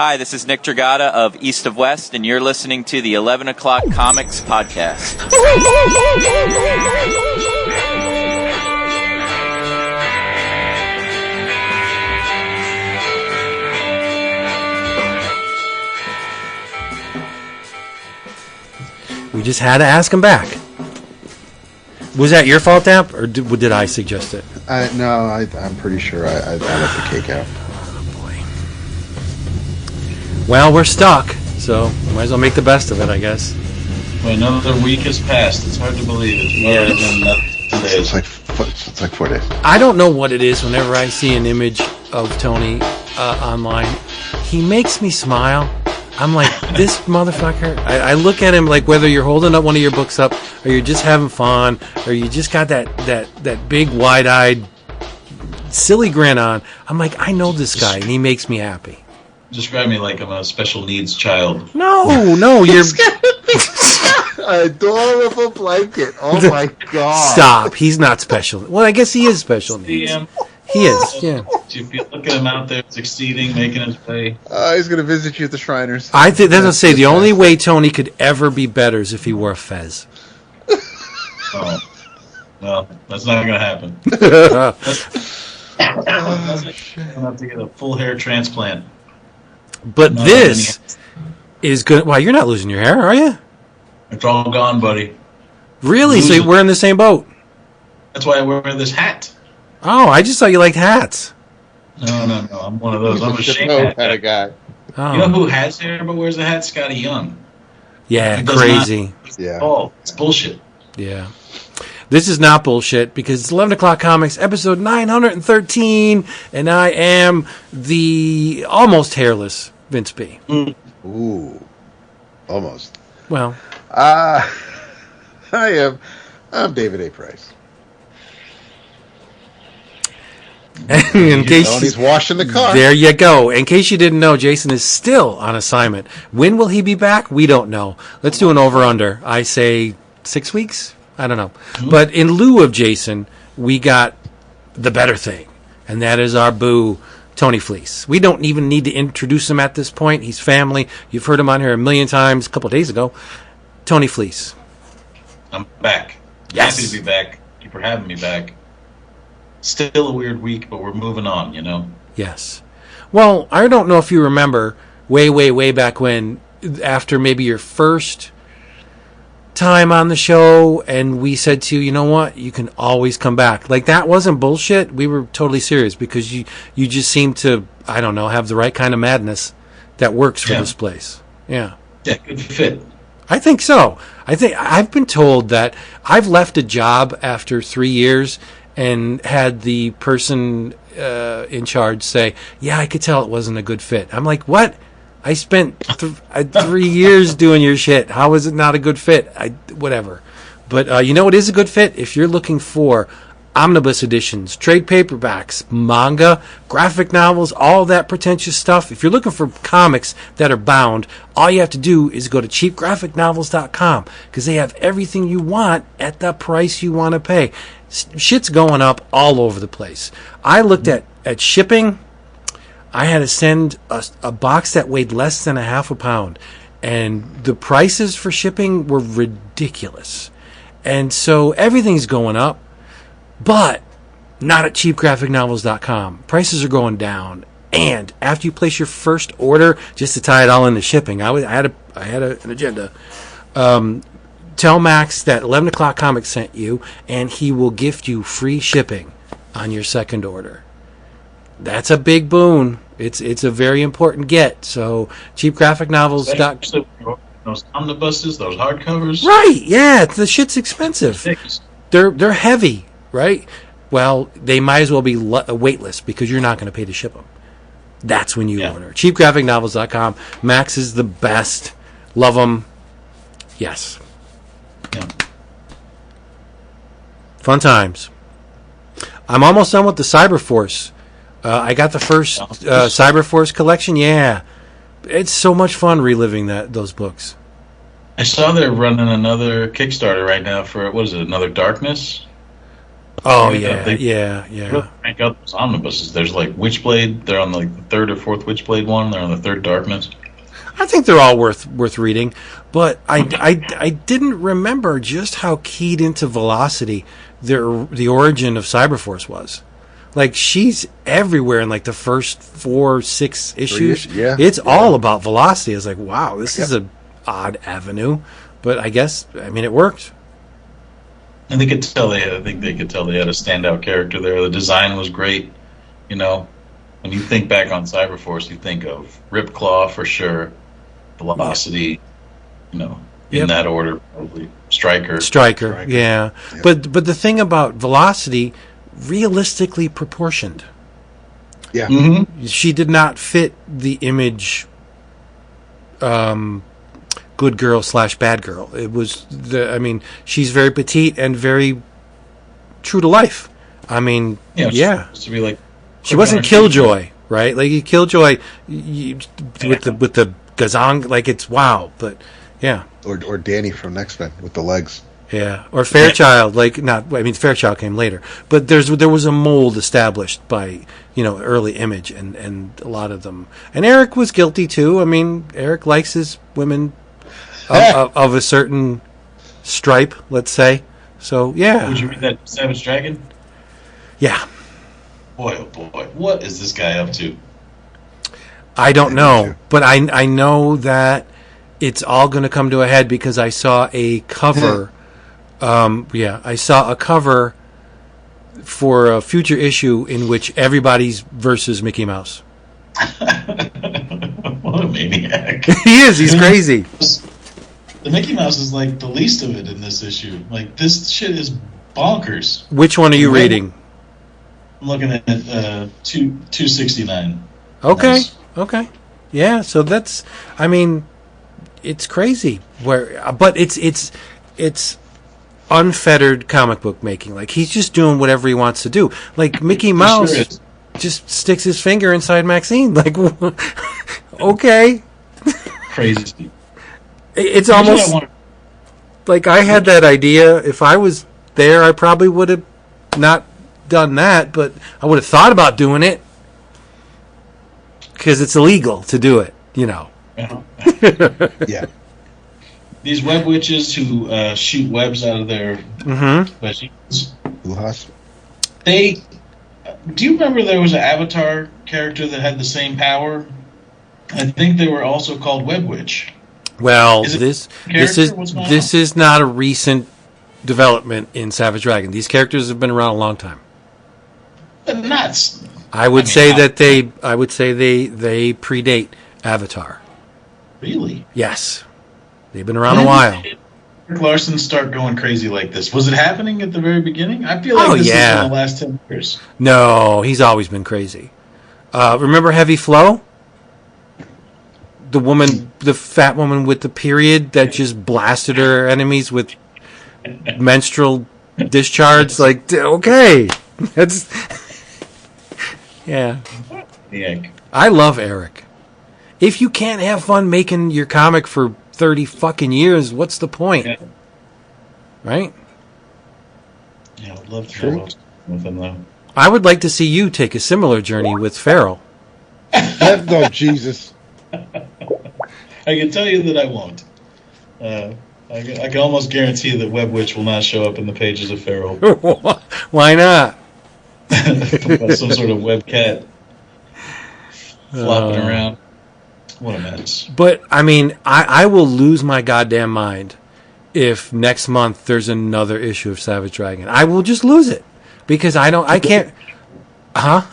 Hi, this is Nick Dragata of East of West, and you're listening to the 11 O'Clock Comics Podcast. We just had to ask him back. Was that your fault, Amp, or did I suggest it? No, I'm pretty sure I let the cake out. Oh, boy. Well, we're stuck, so might as well make the best of it, I guess. Well, another week has passed. It's hard to believe it. It's like 4 days. I don't know what it is whenever I see an image of Tony online. He makes me smile. I'm like, this motherfucker. I look at him like whether you're holding up one of your books up, or you're just having fun, or you just got that big wide-eyed silly grin on. I'm like, I know this guy, and he makes me happy. Describe me like I'm a special needs child. No, you're adorable blanket. Oh my god! Stop. He's not special. Well, I guess he is special needs. He is. Yeah. Do you look at him out there succeeding, making his way? He's going to visit you at the Shriners. I think that's what I say. The only way Tony could ever be better is if he wore a fez. Oh, well, that's not going to happen. I'm going to have to get a full hair transplant. But this is good. Why, you're not losing your hair, are you? It's all gone, buddy. Really? So we're in the same boat? That's why I wear this hat. Oh, I just thought you liked hats. No. I'm one of those. I'm a shame hat kind of guy. Oh. You know who has hair but wears a hat? Scotty Young. Yeah, crazy. Oh, it's bullshit. Yeah. This is not bullshit because it's 11 O'Clock Comics, episode 913, and I am the almost hairless Vince B. Ooh. Almost. Well. I'm David A. Price. In case he's washing the car. There you go. In case you didn't know, Jason is still on assignment. When will he be back? We don't know. Let's do an over-under. I say 6 weeks? I don't know. Mm-hmm. But in lieu of Jason, we got the better thing, and that is our boo, Tony Fleecs. We don't even need to introduce him at this point. He's family. You've heard him on here a million times a couple of days ago. Tony Fleecs. I'm back. Yes. Happy to be back. Thank you for having me back. Still a weird week, but we're moving on, you know? Yes. Well, I don't know if you remember way back when, after maybe your first time on the show, and we said to you, you know what, you can always come back. Like, that wasn't bullshit. We were totally serious because you just seem to, I don't know, have the right kind of madness that works for this place. Yeah. Yeah, good fit. I think so. I've been told that I've left a job after 3 years and had the person in charge say, yeah, I could tell it wasn't a good fit. I'm like, what? I spent 3 years doing your shit. How is it not a good fit? Whatever. But you know what is a good fit? If you're looking for omnibus editions, trade paperbacks, manga, graphic novels, all that pretentious stuff. If you're looking for comics that are bound, all you have to do is go to cheapgraphicnovels.com because they have everything you want at the price you want to pay. Shit's going up all over the place. I looked at shipping. I had to send a box that weighed less than a half a pound, and the prices for shipping were ridiculous. And so everything's going up. But not at cheapgraphicnovels.com. Prices are going down. And after you place your first order, just to tie it all into shipping, I had an agenda. Tell Max that 11 O'Clock Comics sent you, and he will gift you free shipping on your second order. That's a big boon. It's a very important get. So cheapgraphicnovels.com. Those omnibuses, those hardcovers. Right, yeah. The shit's expensive. They're heavy. Right? Well, they might as well be weightless because you're not going to pay to ship them. That's when you order. CheapGraphicNovels.com. Max is the best. Love them. Yes. Yeah. Fun times. I'm almost done with the Cyberforce. I got the first Cyberforce collection. Yeah. It's so much fun reliving those books. I saw they're running another Kickstarter right now for, what is it, Another Darkness? Oh They yeah. rank up those omnibuses. There's like Witchblade. They're on like the third or fourth Witchblade one. They're on the third Darkness. I think they're all worth reading, but I didn't remember just how keyed into velocity the origin of Cyberforce was. Like, she's everywhere in like the first 4-6 issues. It's all about velocity. I was like, wow, this is an odd avenue, but I guess it worked. And they could tell I think they could tell they had a standout character there. The design was great. You know, when you think back on Cyberforce, you think of Ripclaw for sure, Velocity, in that order probably. Striker. Yeah. But the thing about Velocity, realistically proportioned. Yeah. Mm-hmm. She did not fit the image good girl / bad girl. It was she's very petite and very true to life. Supposed to be like, she wasn't Killjoy, right? Like Killjoy with the gazong, like, it's wow, but yeah. Or Danny from Next Men with the legs. Yeah, or Fairchild, Fairchild came later, but there was a mold established by early Image and a lot of them, and Eric was guilty too. Eric likes his women of a certain stripe, let's say. So yeah. Would you read that Savage Dragon? Yeah. Boy, oh boy, what is this guy up to? I don't know, but I know that it's all going to come to a head because I saw a cover. I saw a cover for a future issue in which everybody's versus Mickey Mouse. What a maniac. He is. He's crazy. The Mickey Mouse is like the least of it in this issue. Like, this shit is bonkers. Which one are you reading? I'm looking at 269. Okay. Nice. Okay. Yeah, so that's it's crazy but it's unfettered comic book making. Like, he's just doing whatever he wants to do. Like, Mickey Mouse just sticks his finger inside Maxine. Like, okay. Crazy. It's almost like I had that idea. If I was there, I probably would have not done that, but I would have thought about doing it because it's illegal to do it, Uh-huh. Yeah. These web witches who shoot webs out of their machines. Do you remember there was an Avatar character that had the same power? I think they were also called Web Witch. Well, this is not a recent development in Savage Dragon. These characters have been around a long time. But nuts. I would say they predate Avatar. Really? Yes. They've been around a while. Did Larson start going crazy like this? Was it happening at the very beginning? I feel like this is in the last 10 years. No, he's always been crazy. Remember Heavy Flow? The fat woman with the period that just blasted her enemies with menstrual discharge? Like, okay. That's... Yeah. I love Eric. If you can't have fun making your comic for 30 fucking years, what's the point? Yeah. Right? Yeah, I'd love to know with him, though. I would like to see you take a similar journey with Farrell. No, Jesus. I can tell you that I won't. I can almost guarantee that Web Witch will not show up in the pages of Farrell. Why not? Some sort of web cat flopping around. What a mess. But, I will lose my goddamn mind if next month there's another issue of Savage Dragon. I will just lose it. Because I can't... Huh?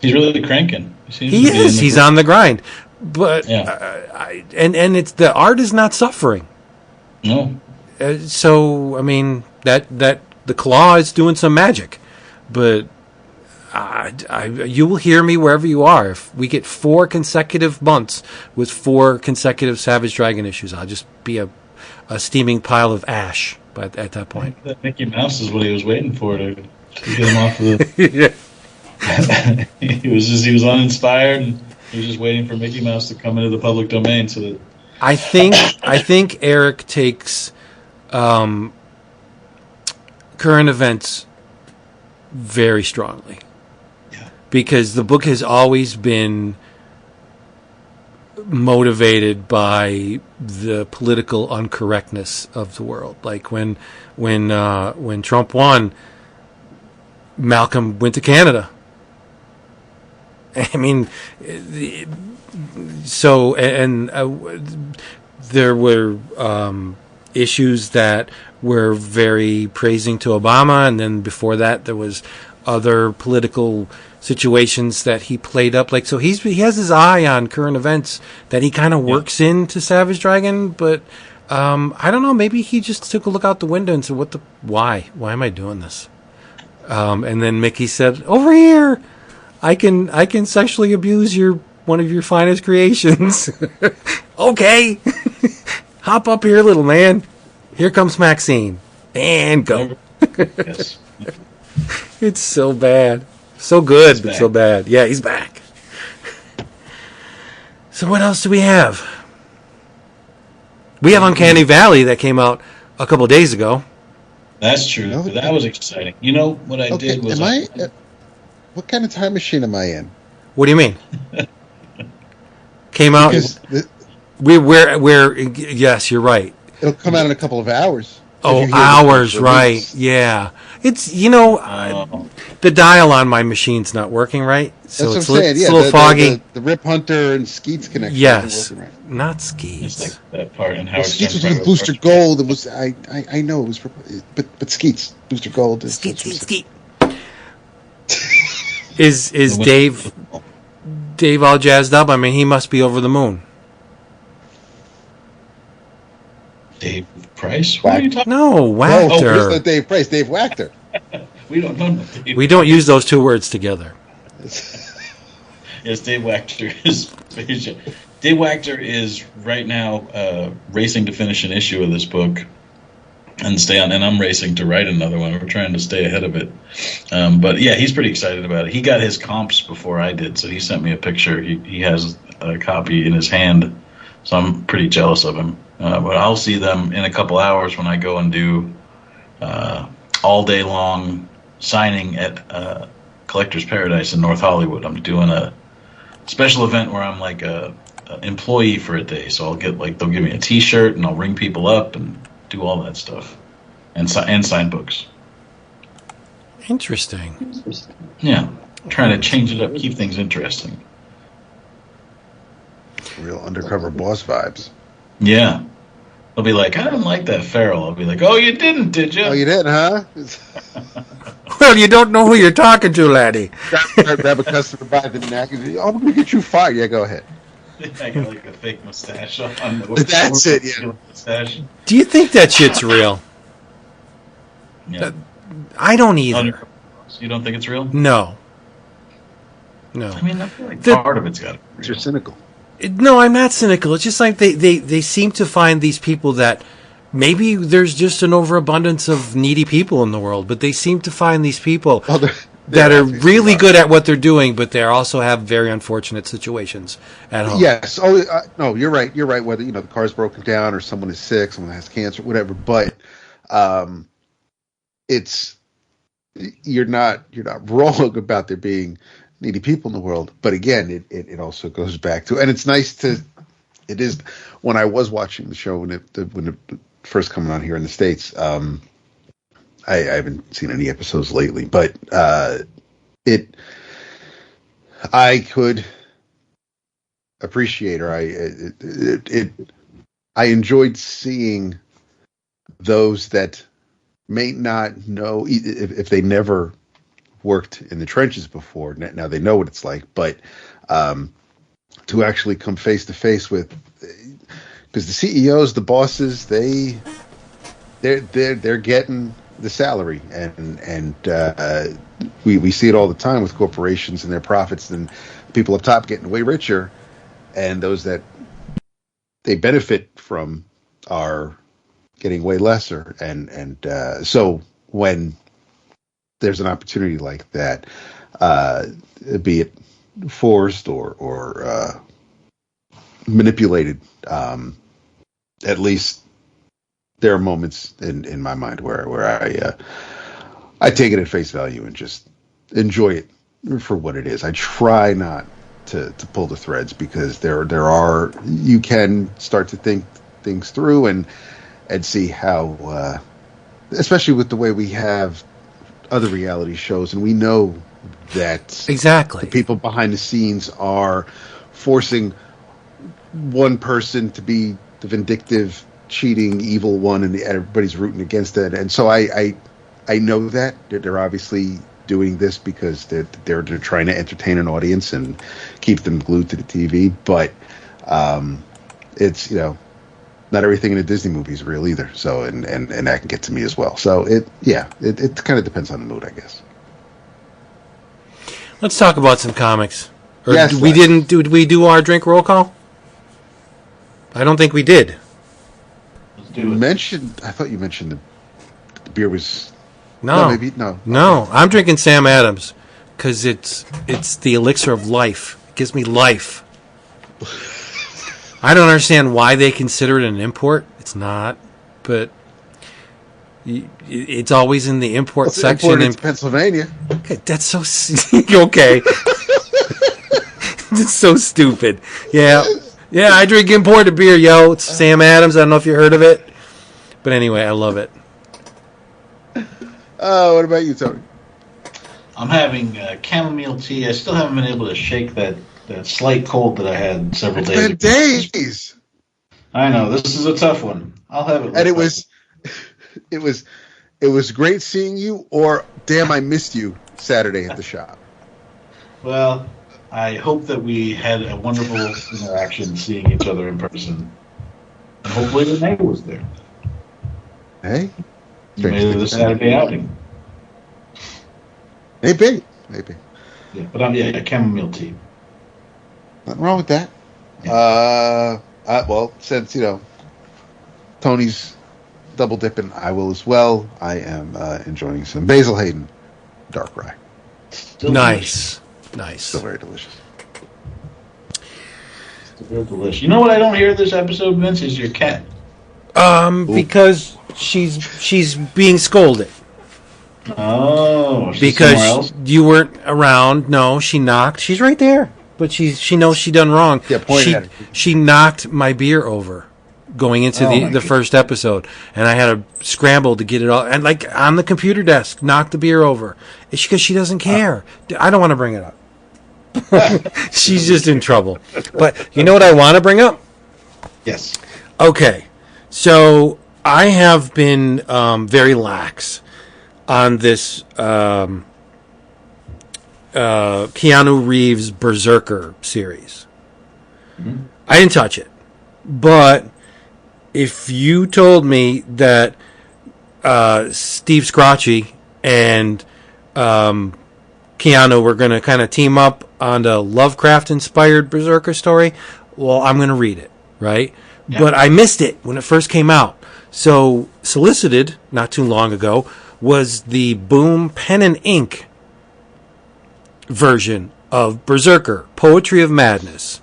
He's really cranking. He is. He's on the grind. But, and it's the art is not suffering. No. So, that the claw is doing some magic. But... you will hear me wherever you are. If we get 4 consecutive months with 4 consecutive Savage Dragon issues, I'll just be a steaming pile of ash at that point. That Mickey Mouse is what he was waiting for to get him off of the... he was uninspired, and he was just waiting for Mickey Mouse to come into the public domain so that... I think Eric takes current events very strongly. Yeah. Because the book has always been motivated by the political uncorrectness of the world. Like when Trump won, Malcolm went to Canada. I mean, so and there were issues that were very praising to Obama, and then before that there was other political situations that he played up. Like, so he has his eye on current events that he kind of works into Savage Dragon, but I don't know, maybe he just took a look out the window and said, why am I doing this? And then Mickey said, over here, I can sexually abuse one of your finest creations. Okay. Hop up here, little man. Here comes Maxine. And go. Yes. It's so bad. So good, but so bad. Yeah, he's back. So what else do we have? We have Uncanny Valley that came out a couple days ago. That's true. That was exciting. You know, what I did was... what kind of time machine am I in? What do you mean? Came out... Yes, you're right. It'll come out in a couple of hours. Oh, hours, right. Yeah. It's, the dial on my machine's not working right. So that's what I'm saying. It's a little foggy. The Rip Hunter and Skeets connection. Yes. Isn't working right. Not Skeets. Just like that part in Howard Skeets was with Booster Gold. It was, I know it was, but Skeets, Booster Gold. Skeet. Is Dave all jazzed up? I mean, he must be over the moon. Dave Price? What are you talking No, Wachter. No, not Dave Price, Dave Wachter. We don't know Dave. We don't use those two words together. Yes, Dave Wachter is... Dave Wachter is right now racing to finish an issue of this book and stay on, and I'm racing to write another one. We're trying to stay ahead of it. But yeah, he's pretty excited about it. He got his comps before I did, so he sent me a picture. He has a copy in his hand, so I'm pretty jealous of him. But I'll see them in a couple hours when I go and do all day long signing at Collector's Paradise in North Hollywood. I'm doing a special event where I'm like a employee for a day. So I'll get they'll give me a T-shirt and I'll ring people up and do all that stuff and sign books. Interesting. Yeah, trying to change it up, keep things interesting. Real undercover boss vibes. Yeah. They'll be like, I didn't like that Farrell. I'll be like, oh, you didn't, did you? Oh, you didn't, huh? Well, you don't know who you're talking to, laddie. Grab a customer by the neck and say, oh, I'm going to get you fired. Yeah, go ahead. I got like a fake mustache on. That's it, yeah. Mustache. Do you think that shit's real? Yeah. I don't either. You don't think it's real? No. I mean, I feel like part of it's got to be real. You're cynical. No, I'm not cynical. It's just like they seem to find these people that maybe there's just an overabundance of needy people in the world, but they seem to find these people that are really good at what they're doing, but they also have very unfortunate situations at home. Yes. Oh, no, you're right. You're right. Whether the car's broken down or someone is sick, someone has cancer, whatever. But you're not wrong about there being needy people in the world, but again, it also goes back to, and it's nice to. It is when I was watching the show when it first coming on here in the States. I haven't seen any episodes lately, but I could appreciate, or I enjoyed seeing those that may not know if they never worked in the trenches before. Now they know what it's like, but to actually come face to face with, because the CEOs, the bosses, they're getting the salary, and we see it all the time with corporations and their profits, and people up top getting way richer, and those that they benefit from are getting way lesser, and so when there's an opportunity like that, be it forced or manipulated, at least there are moments in my mind where I take it at face value and just enjoy it for what it is. I try not to pull the threads, because you can start to think things through and see how, especially with the way we have other reality shows, and we know that exactly the people behind the scenes are forcing one person to be the vindictive, cheating, evil one, and everybody's rooting against it. And so I know that they're obviously doing this because they're trying to entertain an audience and keep them glued to the TV. But it's, not everything in a Disney movie is real either. So and that can get to me as well. So it kind of depends on the mood, I guess. Let's talk about some comics. Or yes, did we do our drink roll call? I don't think we did. Let's do it. I thought you mentioned the beer was... No. Maybe, no. No, I'm drinking Sam Adams because it's the elixir of life. It gives me life. I don't understand why they consider it an import. It's not, but it's always in the import section in Pennsylvania. Okay, that's so okay. It's so stupid. Yeah. I drink imported beer, yo. It's Sam Adams. I don't know if you heard of it, but anyway, I love it. What about you, Tony? I'm having chamomile tea. I still haven't been able to shake that slight cold that I had several days ago. It's been days. I know, this is a tough one. I'll have it. And it was great seeing you, or damn, I missed you Saturday at the shop. Well, I hope that we had a wonderful interaction seeing each other in person. And hopefully the neighbor was there. Hey? You made it a Saturday outing. Maybe. Yeah, but chamomile tea. Nothing wrong with that. Yeah. Well, since, Tony's double dipping, I will as well. I am enjoying some Basil Hayden dark rye. Still nice. Still very delicious. Still very delicious. You know what I don't hear this episode, Vince, is your cat. Because she's being scolded. Oh, because you weren't around. No, she knocked. She's right there, but she knows she done wrong. Yeah, point at her. She knocked my beer over going into the first episode, and I had to scramble to get it all, and like on the computer desk, knock the beer over. It's because she doesn't care. I don't want to bring it up. She's just in trouble. But you know what I want to bring up? Yes. Okay, so I have been very lax on this Keanu Reeves BRZRKR series. Mm-hmm. I didn't touch it. But if you told me that Steve Skroce and Keanu were going to kind of team up on a Lovecraft-inspired BRZRKR story, well, I'm going to read it, right? Yeah. But I missed it when it first came out. So, solicited, not too long ago, was the Boom Pen and Ink version of BRZRKR, Poetry of Madness,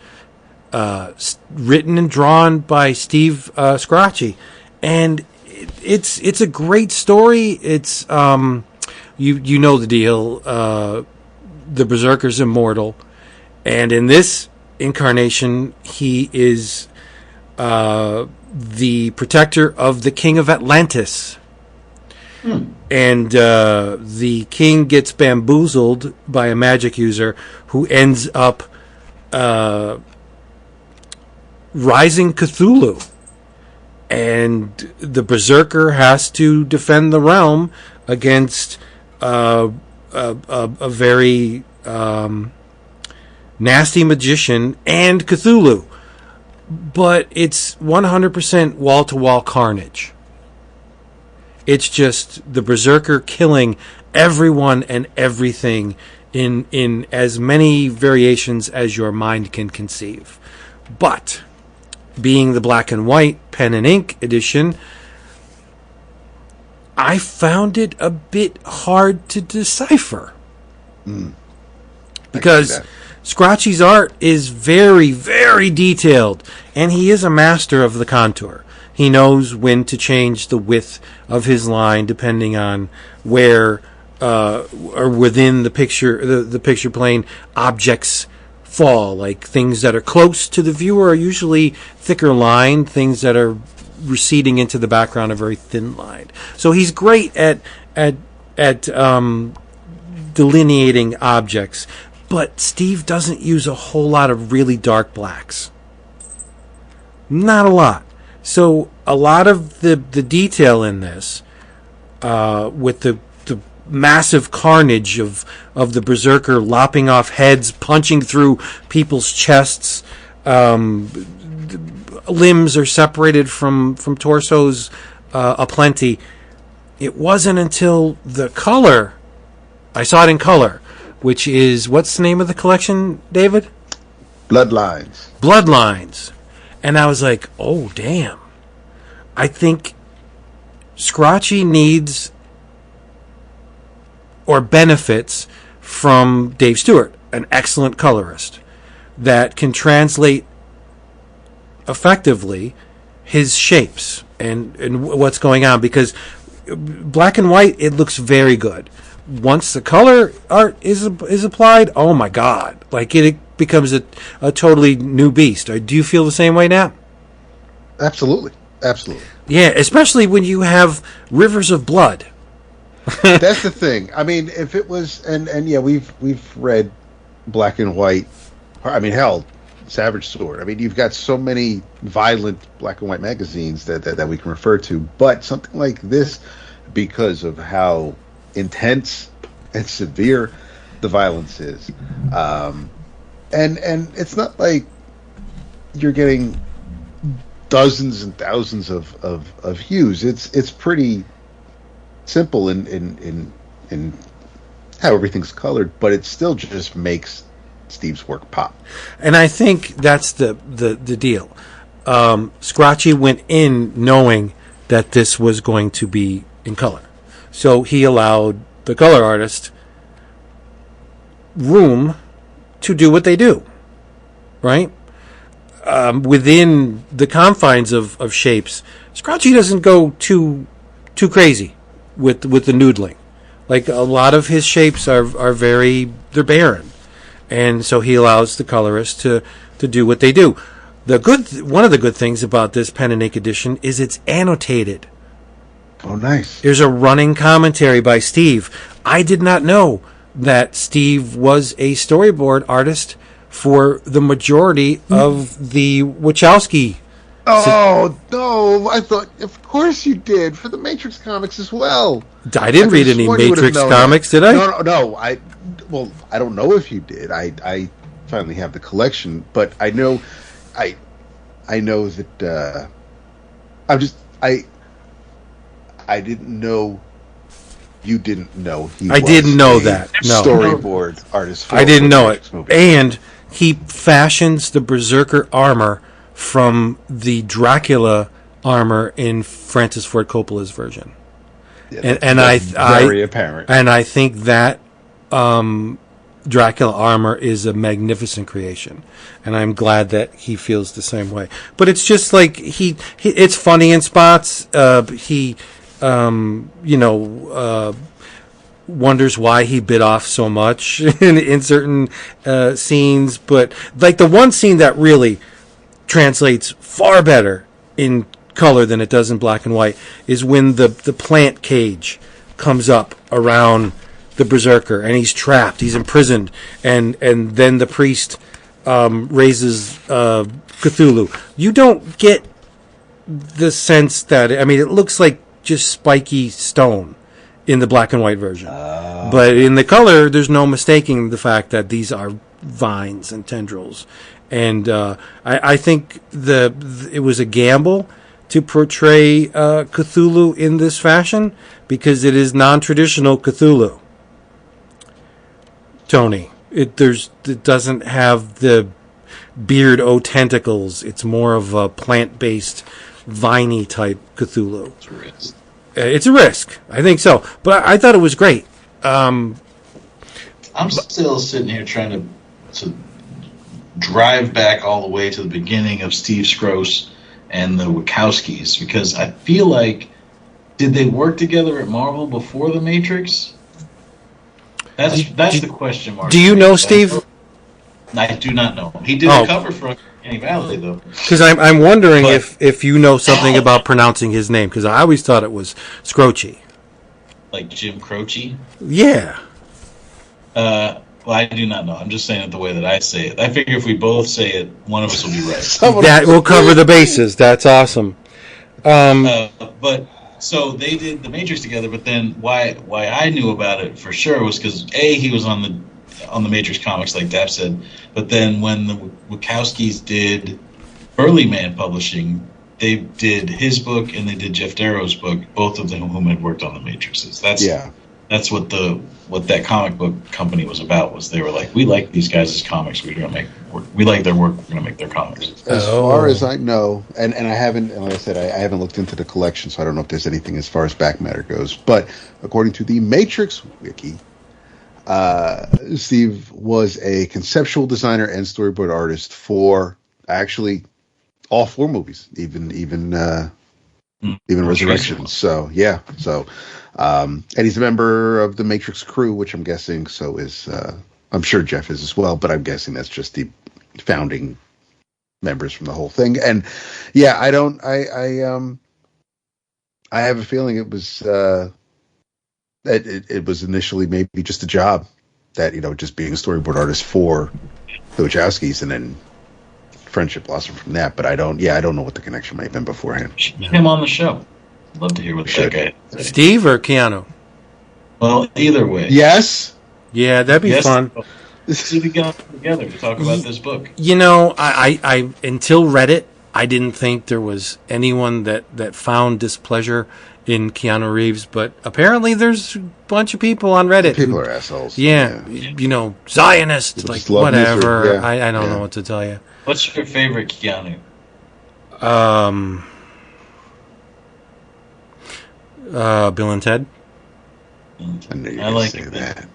written and drawn by Steve Skroce, and it's a great story. It's you know the deal. The BRZRKR's immortal, and in this incarnation, he is the protector of the King of Atlantis. And the king gets bamboozled by a magic user who ends up rising Cthulhu. And the BRZRKR has to defend the realm against a very nasty magician and Cthulhu. But it's 100% wall-to-wall carnage. It's just the BRZRKR killing everyone and everything in as many variations as your mind can conceive. But being the black and white pen and ink edition, I found it a bit hard to decipher. Because Skroce's art is very, very detailed, and he is a master of the contour. He knows when to change the width of his line depending on where or within the picture plane, objects fall. Like things that are close to the viewer are usually thicker lined. Things that are receding into the background are very thin lined. So he's great at delineating objects. But Steve doesn't use a whole lot of really dark blacks. Not a lot. So a lot of the detail in this, with the massive carnage of the Berserker lopping off heads, punching through people's chests, limbs are separated from torsos aplenty. It wasn't until the color, I saw it in color, which is, what's the name of the collection, David? Bloodlines. And I was like, oh, damn. I think Skroce needs or benefits from Dave Stewart, an excellent colorist, that can translate effectively his shapes and what's going on. Because black and white, it looks very good. Once the color art is applied, oh my God. Like it becomes a totally new beast. Do you feel the same way now? Absolutely. Yeah, especially when you have rivers of blood. That's the thing. I mean, if it was, and yeah, we've read black and white. I mean, hell, Savage Sword. I mean, you've got so many violent black and white magazines that we can refer to. But something like this, because of how intense and severe the violence is, and it's not like you're getting dozens and thousands of hues. It's pretty simple in how everything's colored, but it still just makes Steve's work pop. And I think that's the deal. Skroce went in knowing that this was going to be in color. So he allowed the color artist room to do what they do, right? Within the confines of shapes, Skroce doesn't go too crazy with the noodling. Like a lot of his shapes are they're barren, and so he allows the colorist to do what they do. One of the good things about this pen and ink edition is it's annotated. Oh, nice. There's a running commentary by Steve. I did not know that Steve was a storyboard artist for the majority of the Wachowski. Oh, no. I thought, of course you did, for the Matrix comics as well. I didn't read any Matrix comics, did I? No. I don't know if you did. I finally have the collection, but I know that I didn't know you didn't know he was. I didn't know that. No. Storyboard artist. I didn't know it. Movie. And he fashions the Berserker armor from the Dracula armor in Francis Ford Coppola's version. Yeah, that's very apparent. And I think that Dracula armor is a magnificent creation, and I'm glad that he feels the same way. But it's just like he it's funny in spots. He wonders why he bit off so much in certain scenes. But like the one scene that really translates far better in color than it does in black and white is when the plant cage comes up around the Berserker and he's trapped, he's imprisoned, and then the priest raises Cthulhu. You don't get the sense that, I mean, it looks like just spiky stone in the black and white version. But in the color, there's no mistaking the fact that these are vines and tendrils. And I think it was a gamble to portray Cthulhu in this fashion because it is non-traditional Cthulhu. Tony, it doesn't have the beard tentacles. It's more of a plant-based, viney type Cthulhu. It's a risk. I think so. But I thought it was great. I'm still sitting here trying to drive back all the way to the beginning of Steve Skroce and the Wachowskis, because I feel like, did they work together at Marvel before The Matrix? That's the question mark. Do you know Steve? I do not know. He did a cover for Uncanny Valley, though. Because I'm wondering if you know something about pronouncing his name, because I always thought it was Skroce. Like Jim Croce? Yeah. Well, I do not know. I'm just saying it the way that I say it. I figure if we both say it, one of us will be right. That will cover the bases. That's awesome. But so they did the Matrix together. But then why I knew about it for sure was because he was on the Matrix comics, like Dap said. But then when the Wachowskis did Early Man Publishing, they did his book and they did Jeff Darrow's book, both of them whom had worked on the Matrixes. That's what that comic book company was about. Was they were like, we like these guys' comics. We like their work. We're going to make their comics. As far as I know, and I haven't, and like I said, I haven't looked into the collection, so I don't know if there's anything as far as back matter goes. But according to the Matrix Wiki, Steve was a conceptual designer and storyboard artist for actually all 4 movies, even Resurrections. So yeah, and he's a member of the Matrix crew, which I'm guessing so is I'm sure Jeff is as well, but I'm guessing that's just the founding members from the whole thing. And yeah, I have a feeling it was it was initially maybe just a job that, just being a storyboard artist for the Wachowskis, and then friendship blossomed from that. But I don't know what the connection might have been beforehand. Him on the show. Love to hear what that guy said. Steve or Keanu? Well, either way. Yes. Yeah, that'd be fun. See, we get together to talk about this book. I until Reddit, I didn't think there was anyone that found displeasure in Keanu Reeves, but apparently there's a bunch of people on Reddit. People are assholes. Yeah. Zionist, like whatever. Yeah. I don't know what to tell you. What's your favorite Keanu? Bill and Ted. I like him. That.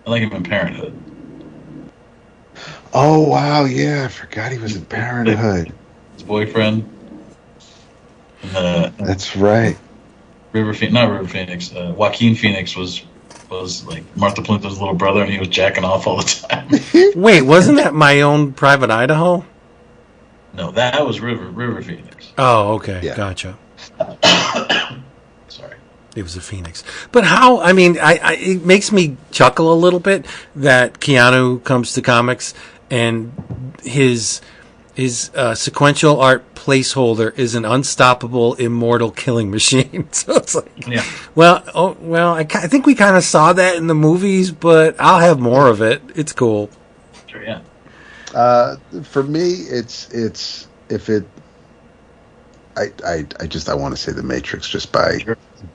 I like him in Parenthood. Oh wow, yeah, I forgot he was in Parenthood. His boyfriend. That's right. Not River Phoenix. Joaquin Phoenix was like Martha Plimpton's little brother, and he was jacking off all the time. Wait, wasn't that My Own Private Idaho? No, that was River Phoenix. Oh, okay, yeah. Gotcha. Sorry. It was a Phoenix. But how, it makes me chuckle a little bit that Keanu comes to comics and his sequential art placeholder is an unstoppable, immortal killing machine. So it's like, yeah. I think we kind of saw that in the movies, but I'll have more of it. It's cool. Sure, yeah. For me, it's if it. I want to say The Matrix just by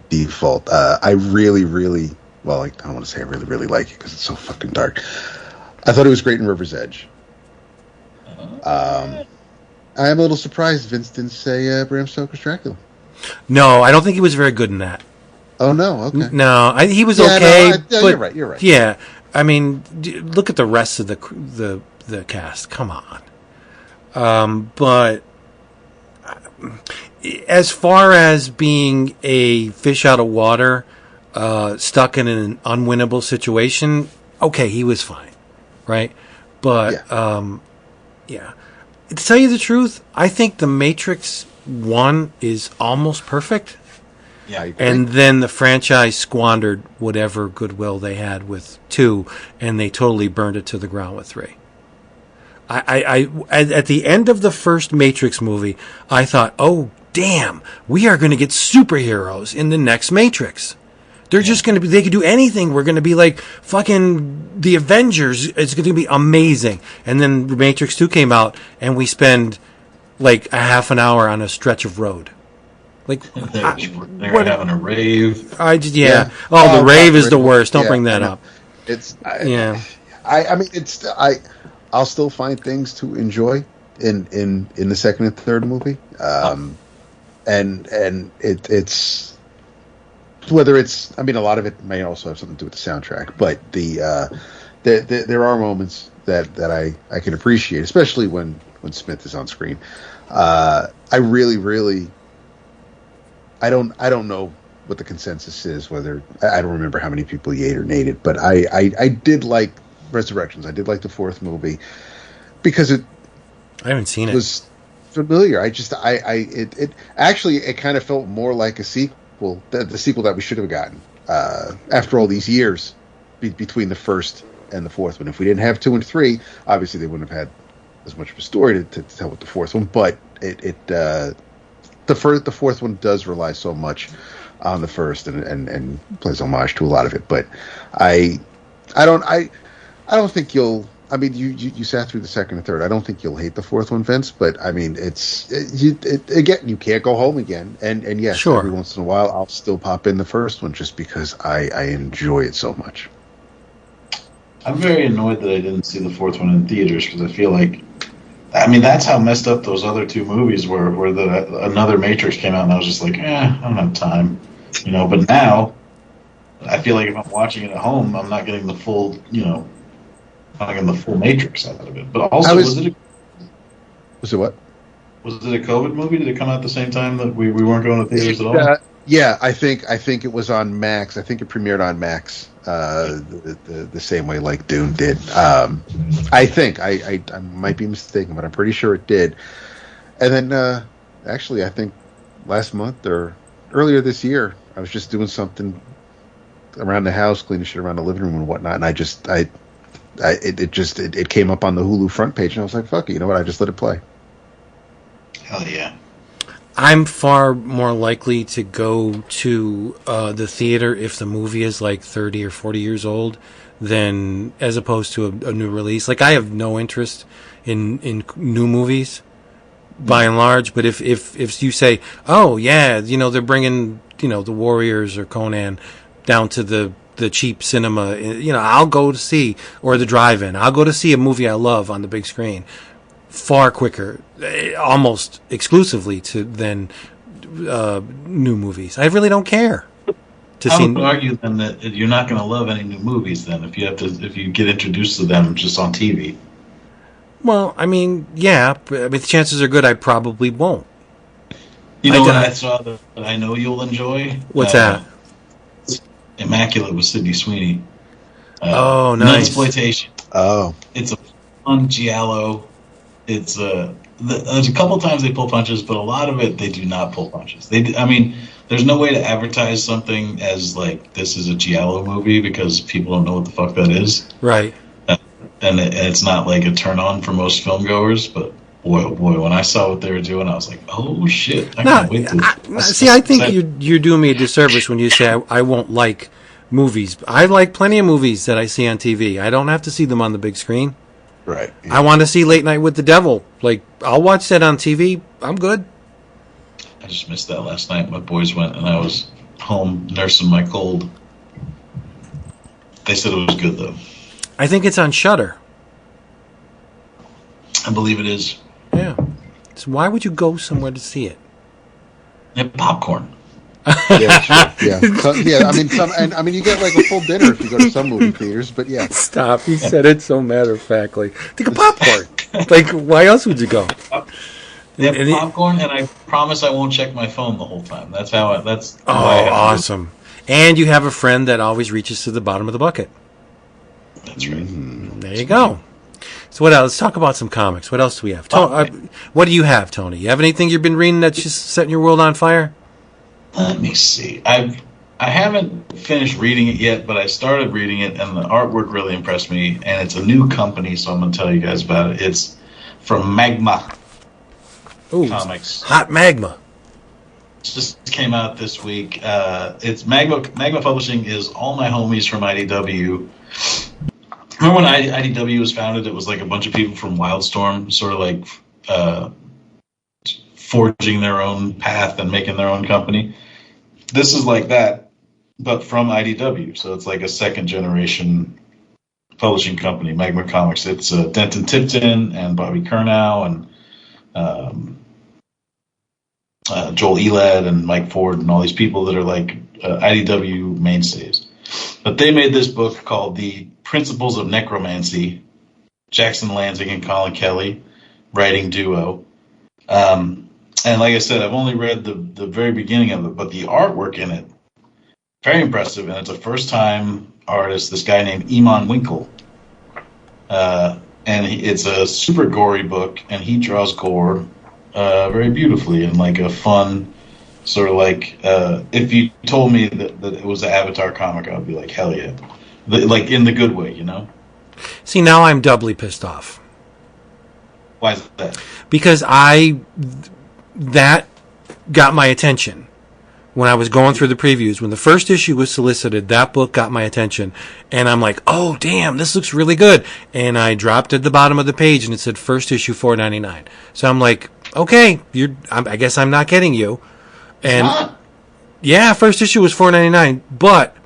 default. I really, really, well, I don't want to say I really, really like it because it's so fucking dark. I thought it was great in River's Edge. I am a little surprised Vince didn't say Bram Stoker's Dracula. No, I don't think he was very good in that. Oh no, okay. No, he was okay. But you're right. Yeah, look at the rest of the cast. Come on. But as far as being a fish out of water, stuck in an unwinnable situation, okay, he was fine, right? But yeah. To tell you the truth, I think The Matrix 1 is almost perfect. Yeah, I agree. And then the franchise squandered whatever goodwill they had with 2, and they totally burned it to the ground with 3. I at the end of the first Matrix movie, I thought, oh, damn, we are going to get superheroes in the next Matrix. They're just going to be, they could do anything. We're going to be like fucking the Avengers. It's going to be amazing. And then Matrix 2 came out, and we spend like a half an hour on a stretch of road. Like they were having a rave. The rave is the worst. Don't bring that up. I'll still find things to enjoy in the second and third movie. And it's whether it's, a lot of it may also have something to do with the soundtrack, but there are moments that I can appreciate, especially when Smith is on screen. I really, really, I don't know what the consensus is. Whether I don't remember how many people yayed or nayed it, but I did like Resurrections. I did like the fourth movie because it I haven't seen it. Was familiar. It actually it kind of felt more like a sequel, the sequel that we should have gotten after all these years between the first and the fourth one. If we didn't have 2 and 3, obviously they wouldn't have had as much of a story to tell with the fourth one. But the fourth one does rely so much on the first and plays homage to a lot of it. But I don't think you'll. I mean, you sat through the second and third. I don't think you'll hate the fourth one, Vince. But I mean, again, you can't go home again. And yes, sure. Every once in a while, I'll still pop in the first one just because I enjoy it so much. I'm very annoyed that I didn't see the fourth one in theaters because I feel like, I mean, that's how messed up those other 2 movies were. Where another Matrix came out, and I was just like, I don't have time, But now, I feel like if I'm watching it at home, I'm not getting the full, I'm not getting the full Matrix out of it. But also, was it what? Was it a COVID movie? Did it come out at the same time that we weren't going to theaters at all? Yeah, I think it was on Max. I think it premiered on Max the same way like Dune did. I think I might be mistaken, but I'm pretty sure it did. And then actually, I think last month or earlier this year, I was just doing something around the house, cleaning shit around the living room and whatnot, and it came up on the Hulu front page, and I was like, "Fuck it," you know what? I just let it play. Hell yeah! I'm far more likely to go to the theater if the movie is like 30 or 40 years old than as opposed to a new release. Like, I have no interest in new movies by and large, but if you say, oh yeah, they're bringing the Warriors or Conan down to the cheap cinema, I'll go to see, or the drive-in, I'll go to see a movie I love on the big screen far quicker, almost exclusively than new movies. I really don't care. I would argue then that you're not going to love any new movies then if you get introduced to them just on TV. Well, I mean, yeah, but the chances are good I probably won't. You know what I saw that I know you'll enjoy? What's that? Immaculate with Sydney Sweeney. Oh, nice. Nutsploitation. Oh. It's a fun giallo. It's there's a couple times they pull punches, but a lot of it they do not pull punches. There's no way to advertise something as like this is a giallo movie because people don't know what the fuck that is. Right. And it's not like a turn on for most film goers, but boy, oh boy, when I saw what they were doing, I was like, oh shit! I can't wait to. I think you're doing me a disservice when you say I won't like movies. I like plenty of movies that I see on TV. I don't have to see them on the big screen. Right. Yeah. I want to see Late Night with the Devil. Like, I'll watch that on TV. I'm good. I just missed that last night. My boys went, and I was home nursing my cold. They said it was good though. I think it's on Shudder. I believe it is. Yeah. So why would you go somewhere to see it? Yeah, popcorn. Yeah, sure. Yeah. You get like a full dinner if you go to some movie theaters, but yeah. Stop. He said it so matter-of-factly. Think of popcorn. Like, why else would you go? They have popcorn, and I promise I won't check my phone the whole time. That's how I awesome. And you have a friend that always reaches to the bottom of the bucket. That's right. There you go. So what else? Let's talk about some comics. What else do we have? What do you have, Tony? You have anything you've been reading that's just setting your world on fire? Let me see. I haven't finished reading it yet, but I started reading it, and the artwork really impressed me. And it's a new company, so I'm going to tell you guys about it. It's from Magma Comix. Hot Magma. It just came out this week. It's Magma Publishing is all my homies from IDW. Remember when IDW was founded? It was like a bunch of people from Wildstorm, sort of like forging their own path and making their own company. This is like that, but from IDW. So it's like a second generation publishing company, Magma Comix. It's Denton Tipton and Bobby Curnow and Joel Elad and Mike Ford and all these people that are like IDW mainstays. But they made this book called The Principles of Necromancy. Jackson Lansing and Colin Kelly, writing duo. And like I said, I've only read the very beginning of it, but the artwork in it Very impressive, and it's a first-time artist, this guy named Iman Winkle. And it's a super gory book, and he draws gore very beautifully in like a fun, sort of like, if you told me that it was an Avatar comic, I'd be like, hell yeah. Like in the good way, you know? See, now I'm doubly pissed off. Why is that? Because that got my attention. When I was going through the previews, when the first issue was solicited, that book got my attention. And I'm like, oh, damn, this looks really good. And I dropped at the bottom of the page, and it said first issue $4.99. So I'm like, okay, I guess I'm not getting you. And yeah, first issue was $4.99, but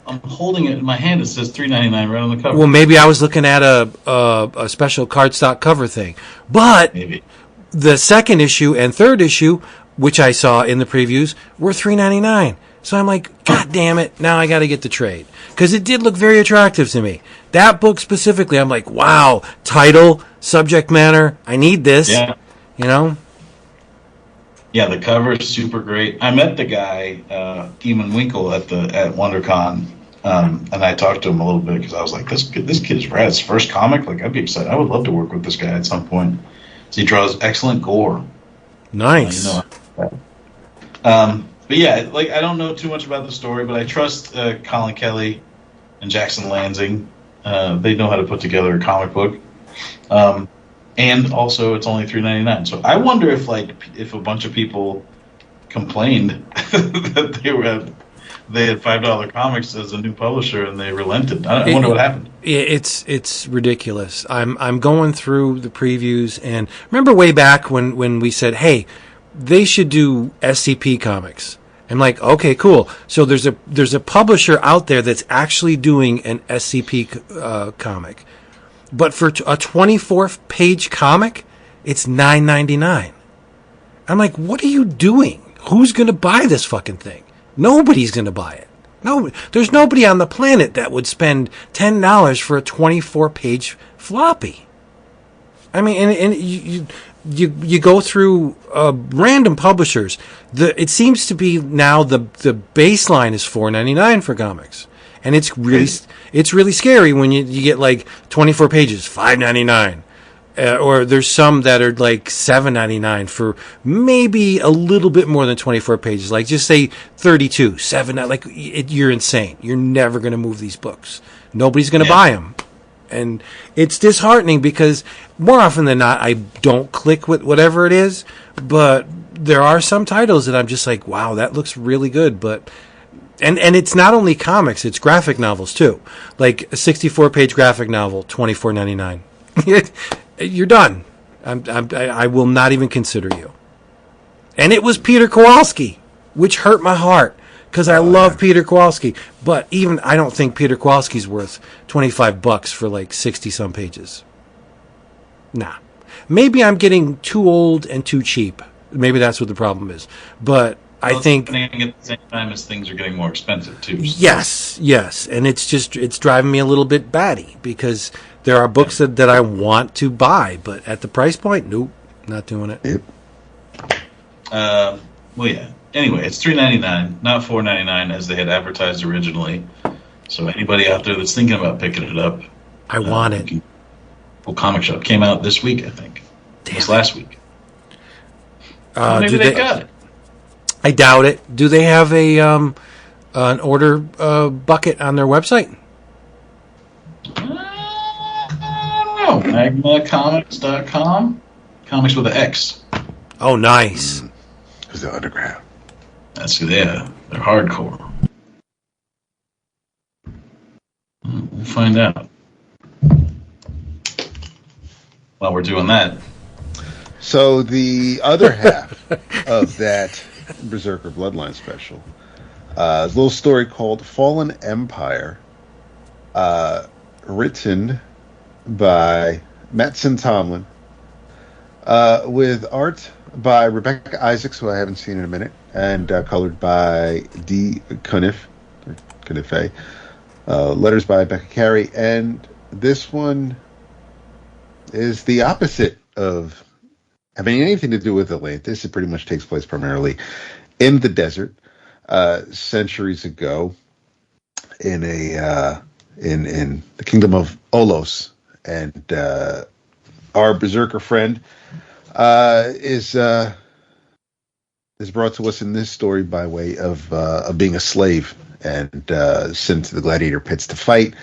I'm holding it in my hand. It says $3.99 right on the cover. Well, maybe I was looking at a special cardstock cover thing. But Maybe. The second issue and third issue, which I saw in the previews, were $3.99. So I'm like, God damn it, now I got to get the trade. Because it did look very attractive to me. That book specifically, I'm like, wow, title, subject matter, I need this. Yeah. You know? Yeah, the cover is super great. I met the guy, Eamon Winkle, at WonderCon, and I talked to him a little bit because I was like, this kid is rad. His first comic, like I'd be excited. I would love to work with this guy at some point. So he draws excellent gore. Nice. But yeah, like I don't know too much about the story, but I trust Colin Kelly and Jackson Lansing. They know how to put together a comic book. And also, it's only $3.99. So I wonder if a bunch of people complained that they had $5 comics as a new publisher and they relented. I wonder what happened. It's ridiculous. I'm going through the previews, and remember way back when we said, hey, they should do SCP comics. I'm like, okay, cool. So there's a publisher out there that's actually doing an SCP comic. But for a 24-page comic, it's $9.99. I'm like, what are you doing? Who's going to buy this fucking thing? Nobody's going to buy it. No, there's nobody on the planet that would spend $10 for a 24-page floppy. I mean, and you go through random publishers. It seems to be now the baseline is $4.99 for comics. And it's really scary when you get like 24 pages, $5.99, or there's some that are like $7.99 for maybe a little bit more than 24 pages. Like just say 32, $7. Like you're insane. You're never going to move these books. Nobody's going to buy them, and it's disheartening because more often than not, I don't click with whatever it is. But there are some titles that I'm just like, wow, that looks really good, but. And it's not only comics; it's graphic novels too. Like a 64-page graphic novel, $24.99. You're done. I will not even consider you. And it was Peter Kowalski, which hurt my heart because I love Peter Kowalski. But even I don't think Peter Kowalski's worth $25 for like 60-some pages. Nah, maybe I'm getting too old and too cheap. Maybe that's what the problem is. But. I think at the same time as things are getting more expensive too. So. Yes, and it's driving me a little bit batty because there are books that I want to buy, but at the price point, nope, not doing it. Yep. Well, yeah. Anyway, it's $3.99, not $4.99 as they had advertised originally. So anybody out there that's thinking about picking it up, I want it. Well, Comic Shop came out this week, I think. It was last week. Maybe they got it. I doubt it. Do they have an order bucket on their website? I don't know. MagmaComix.com? Comics with an X. Oh, nice. It's the underground. They're hardcore. We'll find out. While we're doing that. So the other half of that Berserker Bloodline special, a little story called Fallen Empire, written by Mattson Tomlin, with art by Rebecca Isaacs, who I haven't seen in a minute, and colored by D. Cunife, letters by Becca Carey, and this one is the opposite of having anything to do with Atlantis. It pretty much takes place primarily in the desert centuries ago, in the kingdom of Olos, and our berserker friend is brought to us in this story by way of being a slave and sent to the gladiator pits to fight.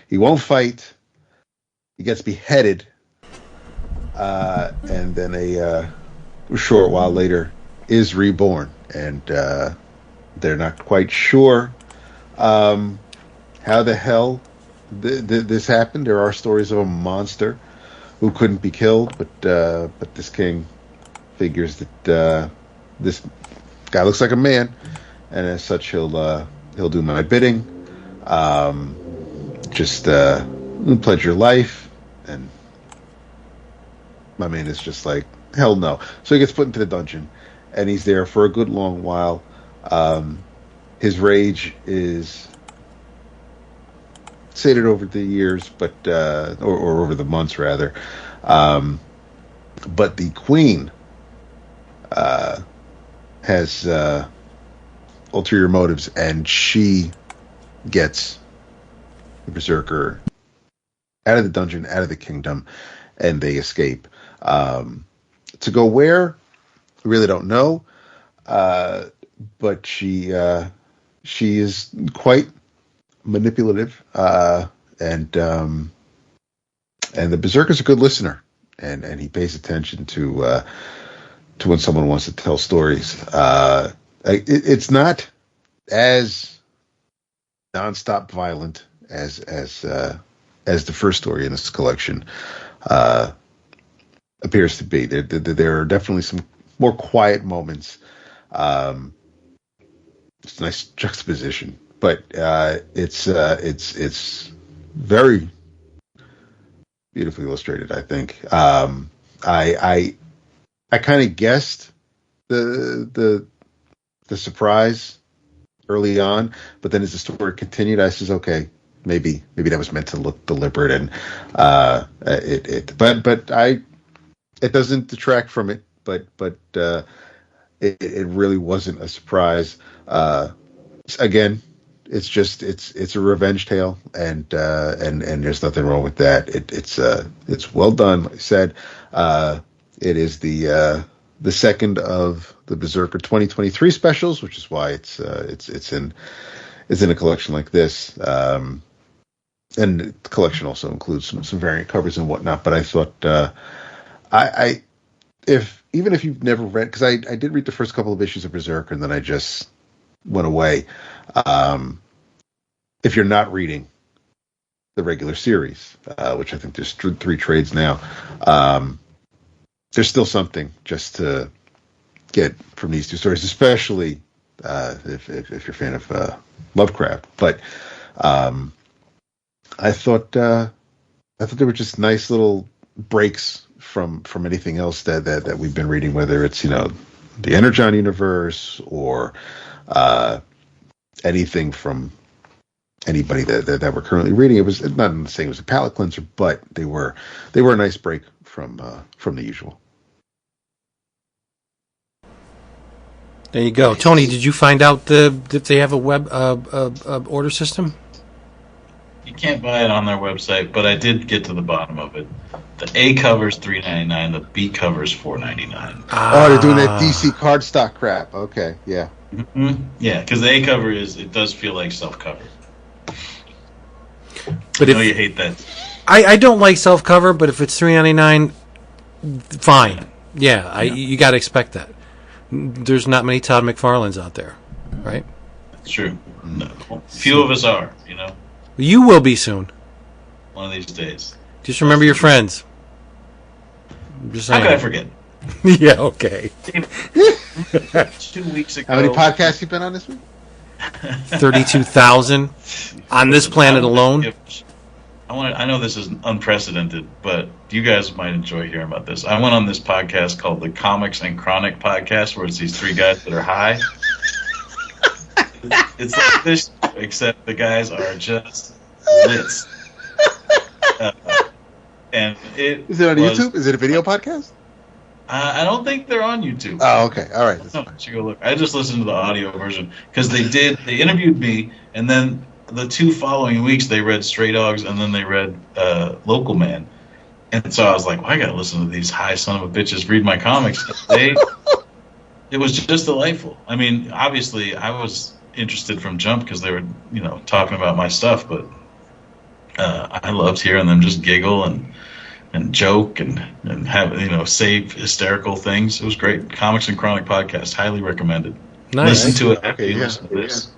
He won't fight. He gets beheaded, and then a short while later is reborn, and they're not quite sure how the hell this happened. There are stories of a monster who couldn't be killed, but this king figures that this guy looks like a man, and as such he'll do my bidding. Just pledge your life, and my man is just like, hell no. So he gets put into the dungeon, and he's there for a good long while. His rage is sated over the years, but or over the months rather. But the queen has ulterior motives, and she gets the berserker out of the dungeon, out of the kingdom, and they escape. To go where, we really don't know. But she is quite manipulative, and the berserker's a good listener, and he pays attention to when someone wants to tell stories. It's not as nonstop violent as the first story in this collection appears to be. There are definitely some more quiet moments. It's a nice juxtaposition, but it's very beautifully illustrated, I think. I kind of guessed the surprise early on, but then as the story continued, I says, okay, maybe that was meant to look deliberate, and it doesn't detract from it, but it really wasn't a surprise. Again, it's a revenge tale, and there's nothing wrong with that. It's well done. Like I said, it is the second of the Berserker 2023 specials, which is why it's in a collection like this. And the collection also includes some variant covers and whatnot. But I thought, even if you've never read, because I did read the first couple of issues of Berserker, and then I just went away. If you're not reading the regular series, which I think there's 3 trades now, there's still something just to get from these 2 stories, especially if you're a fan of Lovecraft. But I thought they were just nice little breaks from anything else that we've been reading, whether it's the Energon universe or anything from anybody that we're currently reading. It was not saying it was a palate cleanser, but they were a nice break from the usual. There you go, Tony. Did you find out that they have a web order system? You can't buy it on their website, but I did get to the bottom of it. The A cover's $3.99. The B cover's $4.99. Oh, they're doing that DC cardstock crap. Okay, yeah. Mm-hmm. Yeah, because the A cover it does feel like self-cover. But I know you hate that. I don't like self-cover, but if it's $3.99, fine. Yeah, you got to expect that. There's not many Todd McFarlanes out there, right? That's true. No. Few of us are, You will be soon. One of these days. Just remember your friends. I'm just saying. How could I forget? Yeah, okay. 2 weeks ago. How many podcasts you been on this week? 32,000 on this planet alone. I know this is unprecedented, but you guys might enjoy hearing about this. I went on this podcast called the Comics and Chronic Podcast, where it's these 3 guys that are high. It's like this, except the guys are just lit. And is it on YouTube? Is it a video podcast? I don't think they're on YouTube. Oh, okay. All right. No, you go look. I just listened to the audio version because they interviewed me, and then the 2 following weeks they read Stray Dogs and then they read Local Man. And so I was like, well, I got to listen to these high son of a bitches read my comics. It was just delightful. I mean, obviously I was interested from jump because they were, talking about my stuff, but I loved hearing them just giggle and joke and have, say hysterical things. It was great. Comics and Chronic podcast, highly recommended. Nice. Listen to it after you listen to this.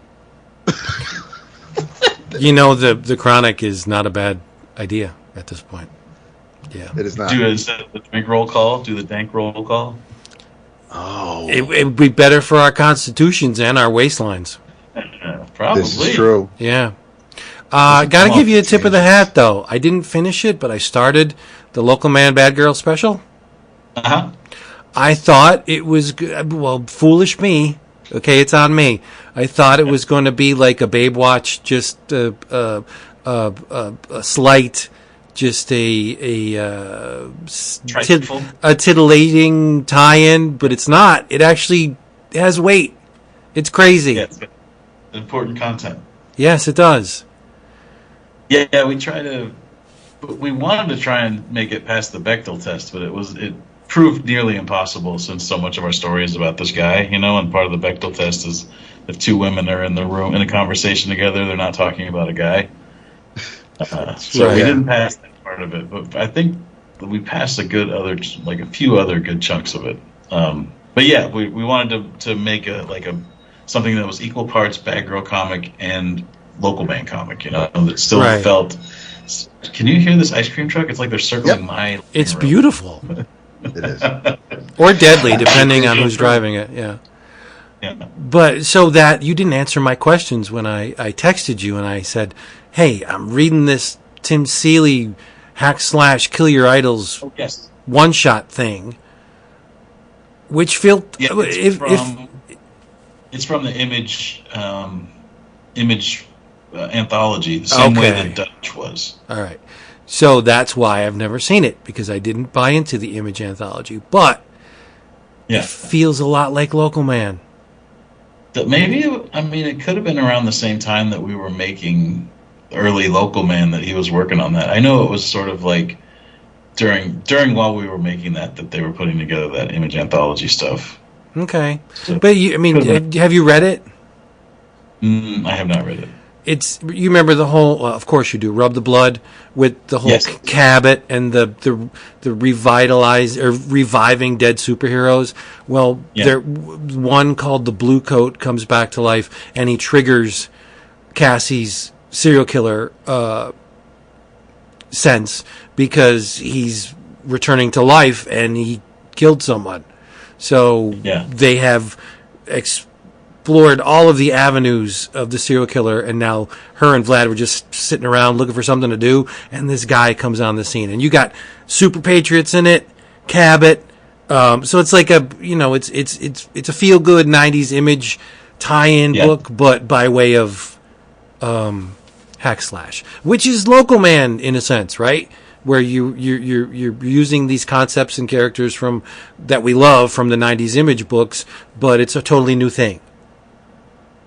The Chronic is not a bad idea at this point. Yeah. It is not. Do instead of the drink roll call, do the dank roll call. Oh. It would be better for our constitutions and our waistlines. Probably. This is true. Yeah. Got to give you a tip of the hat, though. I didn't finish it, but I started the Local Man Bad Girl special. Uh-huh. I thought it was good. Well, foolish me. Okay, it's on me. I thought it was going to be like a Babe Watch, just a slight, just a titillating tie-in, but it's not. It actually has weight. It's crazy. Yeah, it's important content. Yes, it does. Yeah, we wanted to try and make it past the Bechdel test, but it proved nearly impossible since so much of our story is about this guy, and part of the Bechdel test is if 2 women are in the room in a conversation together, they're not talking about a guy. So we didn't pass that part of it, but I think we passed a few other good chunks of it. But yeah, we wanted to make something that was equal parts Bad Girl comic and Local Man comic, that still felt. Can you hear this ice cream truck? It's like they're circling my. It's beautiful. It is. Or deadly, depending on who's driving it. Yeah. Yeah. But so that you didn't answer my questions when I texted you and I said, "Hey, I'm reading this Tim Seeley / Kill Your Idols one-shot thing," which felt it's from the Image anthology, the same way that Dutch was. All right. So that's why I've never seen it, because I didn't buy into the Image anthology. But it feels a lot like Local Man. Maybe, it could have been around the same time that we were making early Local Man that he was working on that. I know it was sort of like during while we were making that they were putting together that Image anthology stuff. Okay. So, but have you read it? I have not read it. You remember the whole, of course you do, Rub the Blood with the whole Cabot and the reviving dead superheroes. Well, one called the Blue Coat comes back to life and he triggers Cassie's serial killer sense because he's returning to life and he killed someone. So they have explored all of the avenues of the serial killer, and now her and Vlad were just sitting around looking for something to do, and this guy comes on the scene. And you got Super Patriots in it, Cabot. So it's like it's a feel-good 90s Image tie-in book, but by way of hack slash, which is Local Man in a sense, right? Where you're using these concepts and characters that we love from the 90s Image books, but it's a totally new thing.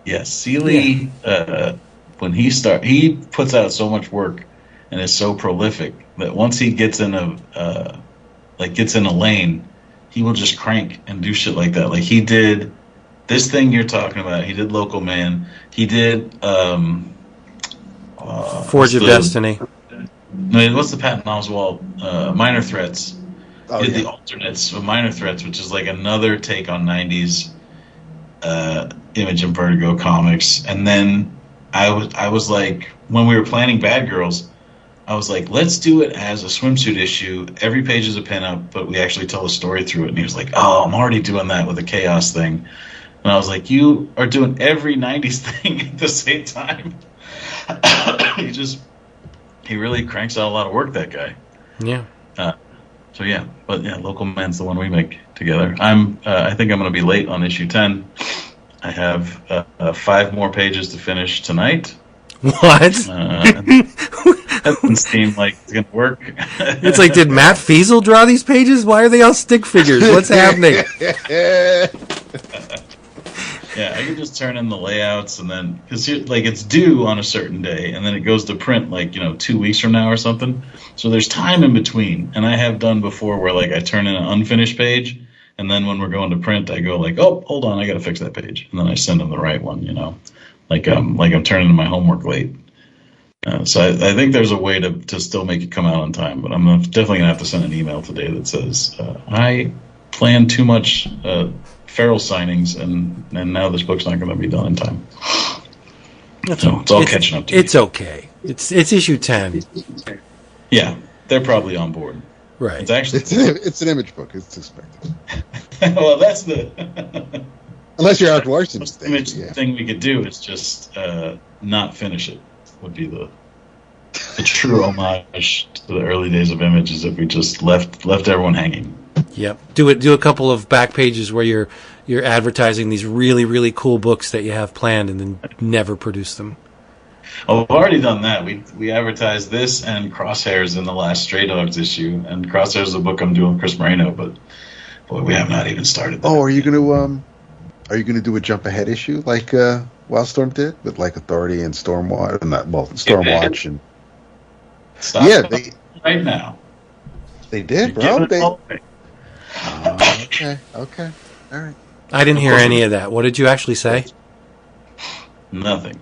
Yes, Seeley, when he puts out so much work and is so prolific that once he gets in a lane, he will just crank and do shit like that. Like he did this thing you're talking about. He did Local Man. He did Forge of Destiny. No, what's the Patton Oswalt Minor Threats? He did the alternates of Minor Threats, which is like another take on 90s Image and Vertigo comics. And then I was like, when we were planning Bad Girls, I was like, let's do it as a swimsuit issue. Every page is a pinup, but we actually tell a story through it. And he was like, oh, I'm already doing that with the Chaos thing. And I was like, you are doing every 90s thing at the same time. He really cranks out a lot of work, that guy. Yeah. Local Man's the one we make together. I think I'm going to be late on issue 10. I have 5 more pages to finish tonight. What? That doesn't seem like it's going to work. It's like, did Matt Feasel draw these pages? Why are they all stick figures? What's happening? Yeah, I could just turn in the layouts and then, because like it's due on a certain day and then it goes to print like, 2 weeks from now or something. So there's time in between. And I have done before where like I turn in an unfinished page and then when we're going to print, I go like, oh, hold on, I got to fix that page. And then I send them the right one, like I'm turning in my homework late. So I think there's a way to still make it come out on time, but I'm definitely going to have to send an email today that says, I planned too much Feral signings, and now this book's not going to be done in time. So it's all catching up to It's okay. It's issue 10. Yeah, they're probably on board. Right. It's actually it's an image book. It's expected. well, that's the Unless you're out watching most image thing we could do is just not finish it. Would be the true homage to the early days of Image, is if we just left everyone hanging. Yep. Do a couple of back pages where you're advertising these really, really cool books that you have planned and then never produce them. Oh, we've already done that. We advertised this and Crosshairs in the last Stray Dogs issue, and Crosshairs is a book I'm doing with Chris Moreno, but boy, we have not even started that. Oh, are you gonna do a jump ahead issue like Wildstorm did with like Authority and Stormwatch? Stormwatch and Stop they right now. They did, You're bro. giving it Okay, all right. I didn't hear any of that. What did you actually say? Nothing.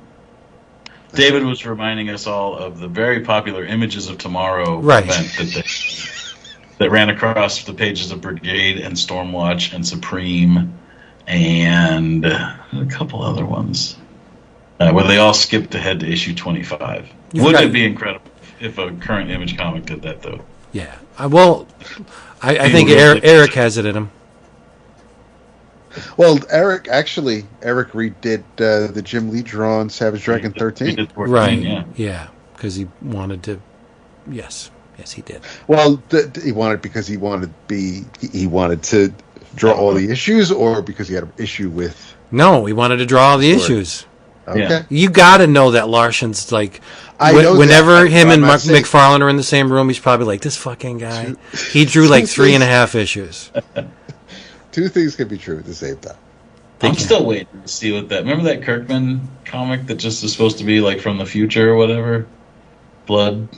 David was reminding us all of the very popular Images of Tomorrow Right. event that ran across the pages of Brigade and Stormwatch and Supreme and a couple other ones where they all skipped ahead to issue 25. Wouldn't it be incredible if a current Image comic did that, though? Yeah. I think Eric has it in him. Well, Eric redid the Jim Lee drawn Savage Dragon 13. 14, Right. Yeah. Because he wanted to. Yes, he did. Well, he wanted because he wanted to draw all the issues, or because he had an issue with. No, he wanted to draw all the issues. Okay. Yeah. You got to know that Larsen's like. I know whenever that. him and I'm not saying- McFarlane are in the same room, he's probably like, this fucking guy. He drew like 3.5 issues. Two things can be true at the same time. I'm still waiting to see what that. Remember that Kirkman comic that just is supposed to be like from the future or whatever? Blood.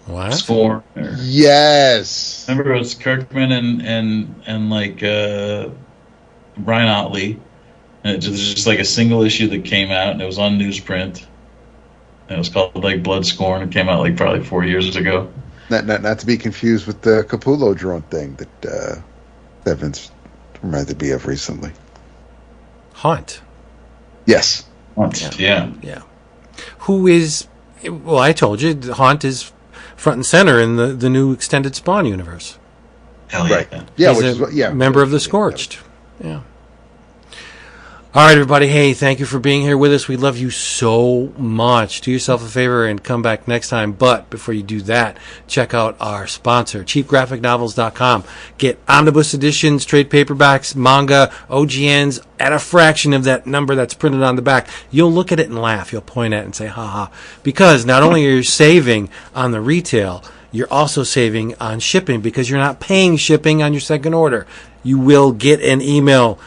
What? Scorn. Yes. Remember it was Kirkman and like Brian Otley. And it was just like a single issue that came out, and it was on newsprint. And it was called like Blood Scorn. It came out like probably 4 years ago. Not to be confused with the Capullo drawn thing that Vince reminded me of recently. Haunt. Yes. Yeah. Yeah. Who is... Well, I told you, Haunt is front and center in the new extended Spawn universe. Hell yeah. Right. Yeah, He's a member of the Scorched. Yeah. All right, everybody. Hey, thank you for being here with us. We love you so much. Do yourself a favor and come back next time. But before you do that, check out our sponsor, cheapgraphicnovels.com. Get omnibus editions, trade paperbacks, manga, OGNs at a fraction of that number that's printed on the back. You'll look at it and laugh. You'll point at it and say, ha ha. Because not only are you saving on the retail, you're also saving on shipping because you're not paying shipping on your second order. You will get an email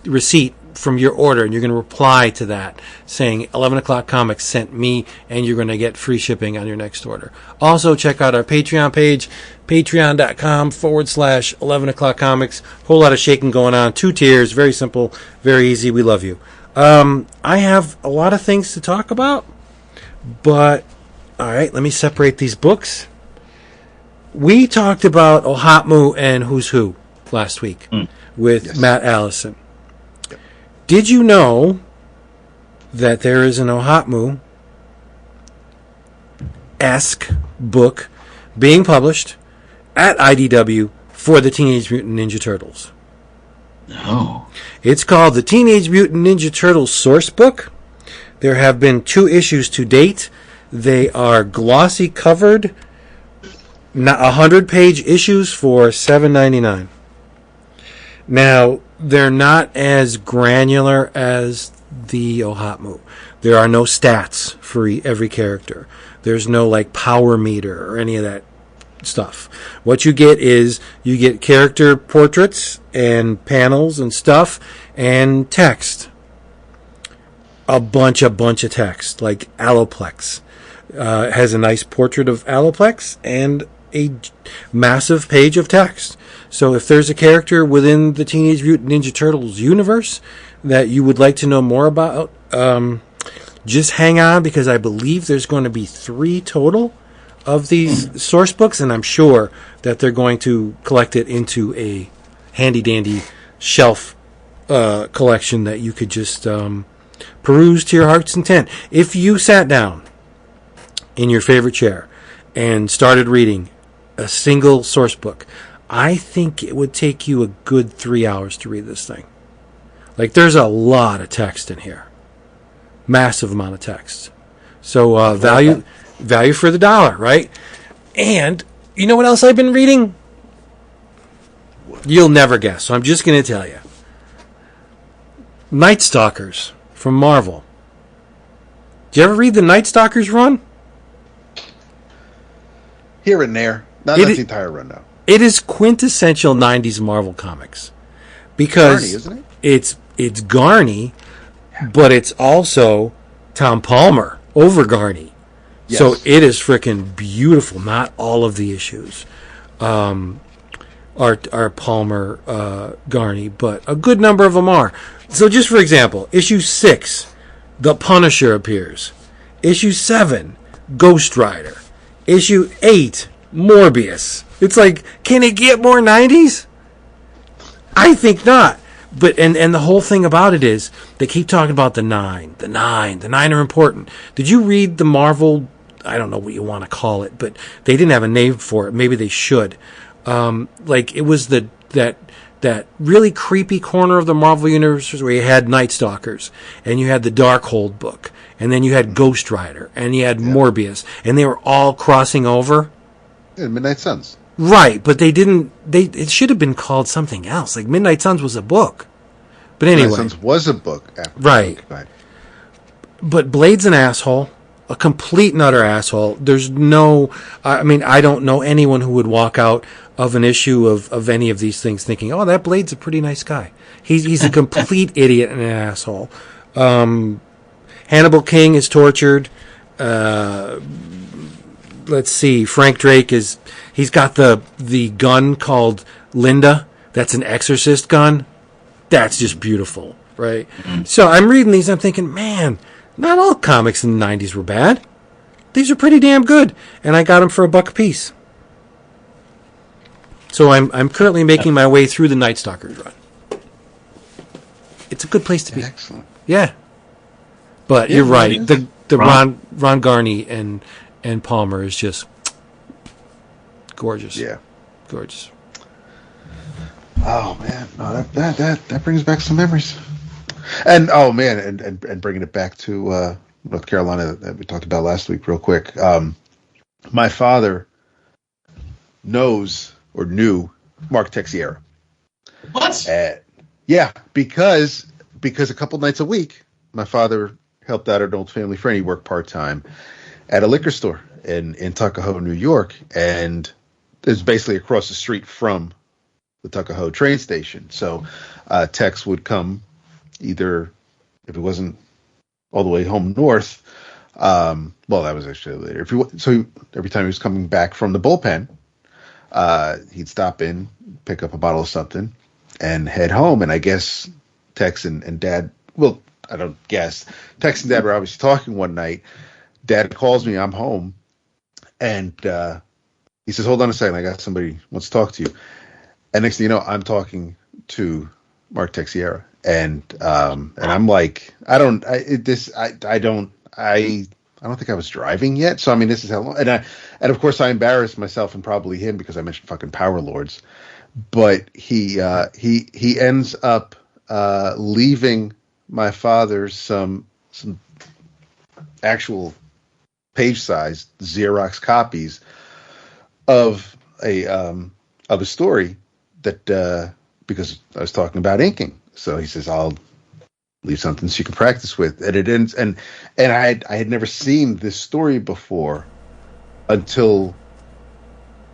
receipt from your order, and you're going to reply to that saying 11 o'clock comics sent me, and you're going to get free shipping on your next order. Also, check out our Patreon page, patreon.com/11 o'clock comics. Whole lot of shaking going on. 2 tiers, very simple, very easy. We love you. I have a lot of things to talk about, but all right, let me separate these books. We talked about Ohatmu and Who's Who last week with Matt Allison. Yep. Did you know that there is an Ohatmu-esque book being published at IDW for the Teenage Mutant Ninja Turtles? No. It's called the Teenage Mutant Ninja Turtles Source Book. There have been 2 issues to date. They are glossy covered, 100-page issues for $7.99. Now, they're not as granular as the Ohatmu. There are no stats for every character. There's no like power meter or any of that stuff. What you get is you get character portraits and panels and stuff and text. A bunch of text, like Alloplex. Has a nice portrait of Alloplex and a massive page of text. So if there's a character within the Teenage Mutant Ninja Turtles universe that you would like to know more about, just hang on, because I believe there's going to be 3 total of these source books, and I'm sure that they're going to collect it into a handy-dandy shelf collection that you could just peruse to your heart's content. If you sat down in your favorite chair and started reading a single source book, I think it would take you a good 3 hours to read this thing. Like, there's a lot of text in here. Massive amount of text. So value for the dollar, right? And you know what else I've been reading? You'll never guess, so I'm just going to tell you. Nightstalkers from Marvel. Did you ever read the Nightstalkers run? Here and there. Not the entire run, though. It is quintessential 90s Marvel Comics. Because Garney, isn't it? It's Garney, but it's also Tom Palmer over Garney. Yes. So it is freaking beautiful. Not all of the issues are Palmer Garney, but a good number of them are. So just for example, issue 6, The Punisher appears. Issue 7, Ghost Rider. Issue 8, Morbius. It's like, can it get more 90s? I think not. But and the whole thing about it is they keep talking about the nine. The nine are important. Did you read the Marvel? I don't know what you want to call it, but they didn't have a name for it. Maybe they should. Like it was that really creepy corner of the Marvel universe where you had Nightstalkers and you had the Darkhold book, and then you had Ghost Rider and you had Morbius, and they were all crossing over. Yeah, Midnight Suns. Right, but they didn't. It should have been called something else. Like Midnight Suns was a book, but anyway, Midnight Suns was a book. After right. The book. But Blade's an asshole, a complete and utter asshole. There's no. I mean, I don't know anyone who would walk out of an issue of any of these things thinking, "Oh, that Blade's a pretty nice guy." He's a complete idiot and an asshole. Hannibal King is tortured. Let's see. Frank Drake he's got the gun called Linda. That's an exorcist gun. That's just beautiful, right? Mm-hmm. So I'm reading these, I'm thinking, man, not all comics in the 90s were bad. These are pretty damn good. And I got them for $1 a piece. So I'm currently making my way through the Nightstalkers run. It's a good place to be. Excellent. Yeah. But you're right. The Ron Garney and Palmer is just gorgeous. Yeah, gorgeous. Oh man, no, that brings back some memories. And oh man, and bringing it back to North Carolina that we talked about last week, real quick. My father knew Mark Texeira. What? Yeah, because a couple nights a week, my father helped out an old family friend. He worked part-time at a liquor store in Tuckahoe, New York, and it's basically across the street from the Tuckahoe train station. So Tex would come either, if it wasn't all the way home north, well, that was actually later. So every time he was coming back from the bullpen, he'd stop in, pick up a bottle of something, and head home. And I guess Tex and Dad, well, I don't guess. Tex and Dad were obviously talking one night. Dad calls me, I'm home, and he says, hold on a second, I got somebody who wants to talk to you. And next thing you know, I'm talking to Mark Texeira, and I'm like, I don't think I was driving yet. So I mean, this is how long, and of course I embarrassed myself and probably him because I mentioned fucking Power Lords, but he ends up leaving my father some actual page-sized Xerox copies of a story that because I was talking about inking. So he says, I'll leave something so you can practice with. And it ends, and I had never seen this story before until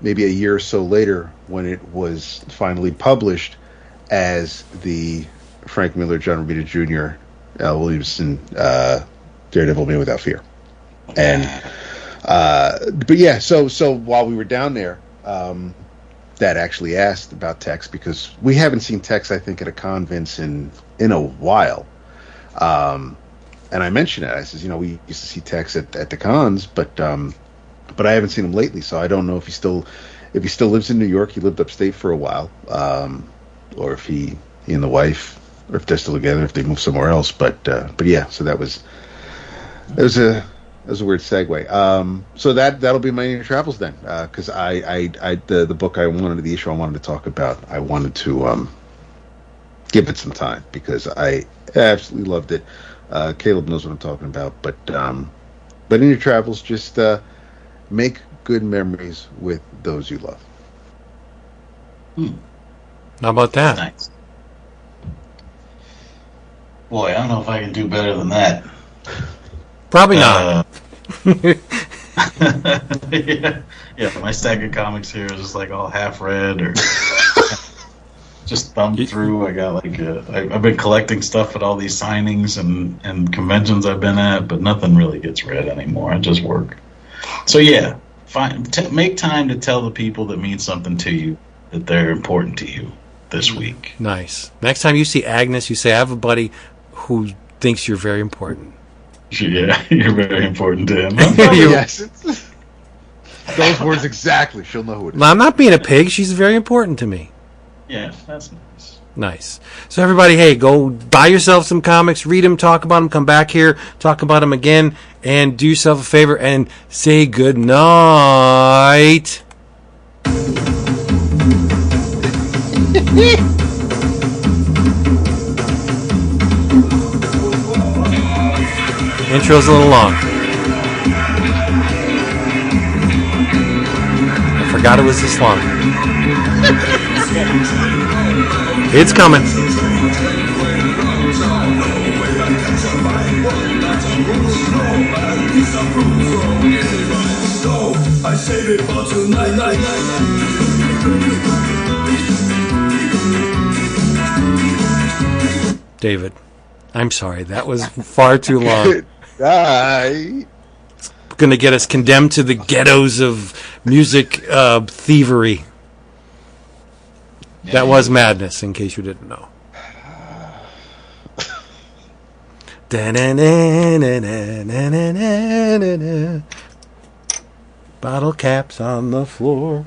maybe a year or so later, when it was finally published as the Frank Miller, John Romita Jr., Al Williamson, Daredevil Man Without Fear. And but yeah, so while we were down there, Dad actually asked about Tex, because we haven't seen Tex, I think, at a convince in a while. And I mentioned it. I says, we used to see Tex at the cons, but I haven't seen him lately, so I don't know if he still lives in New York. He lived upstate for a while, or if he and the wife, or if they're still together, if they moved somewhere else. But yeah, so that was a weird segue. So that'll be my Inner Travels then, because the book I wanted, the issue I wanted to talk about, I wanted to give it some time, because I absolutely loved it. Caleb knows what I'm talking about, but in your travels, just make good memories with those you love. How about that? Nice. Boy, I don't know if I can do better than that. Probably not. Yeah, my stack of comics here is just like all half read or just thumbed through. I got I've been collecting stuff at all these signings and conventions I've been at, but nothing really gets read anymore. I just work. So yeah, make time to tell the people that mean something to you that they're important to you this week. Nice. Next time you see Agnes, you say, I have a buddy who thinks you're very important. Yeah, you're very important to him. Yes. Those words exactly. She'll know who it is. I'm not being a pig. She's very important to me. Yeah, that's nice. Nice. So everybody, hey, go buy yourself some comics, read them, talk about them, come back here, talk about them again, and do yourself a favor and say good night. Intro's a little long. I forgot it was this long. It's coming. David, I'm sorry. That was far too long. It's going to get us condemned to the ghettos of music thievery. That was Madness, in case you didn't know. Bottle caps on the floor.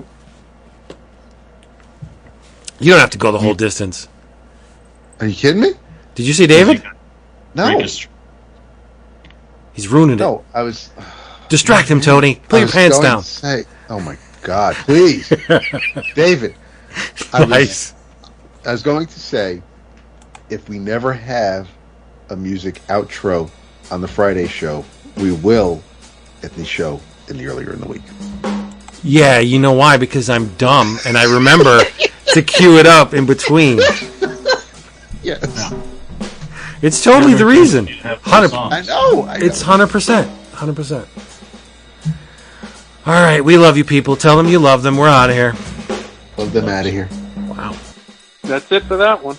You don't have to go the whole distance. Are you kidding me? Did you see David? No. He's ruining it. No, I was... Distract him, Tony. Put your pants down. Oh, my God. Please. David. I was going to say, if we never have a music outro on the Friday show, we will at the show earlier in the week. Yeah, you know why? Because I'm dumb, and I remember to cue it up in between. Yes. It's totally the reason. 100%. I know. It's 100%. 100%. All right, we love you people. Tell them you love them. We're out of here. Love them out of here. Wow. That's it for that one.